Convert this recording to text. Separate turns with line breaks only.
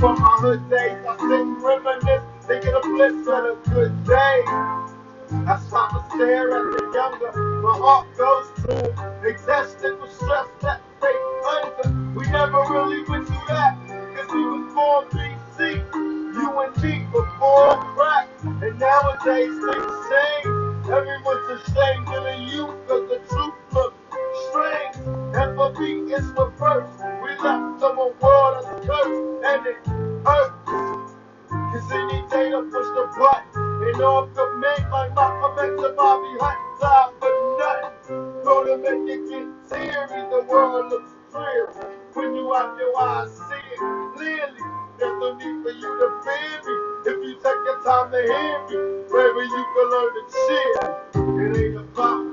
From my hood days, I sit and reminisce, thinking of bliss and a good day. I stop to stare at the younger, my heart goes to existential stress that they under. We never really went through that, cause we was born BC, you and me before crack, and nowadays things change. Everyone's ashamed of the youth, cause the truth looks strange. And for me, it's reversed. We left them a world that's cursed, and it hurts. Cause any day to push the button, and all commit like Malcolm X and Bobby Hunt, time for nothing. Gonna make it get teary, the world looks dreary. When you out your eyes, see it clearly. There's no need for you to fear me. If you take your time to hear me, baby, you can learn to cheer. It ain't about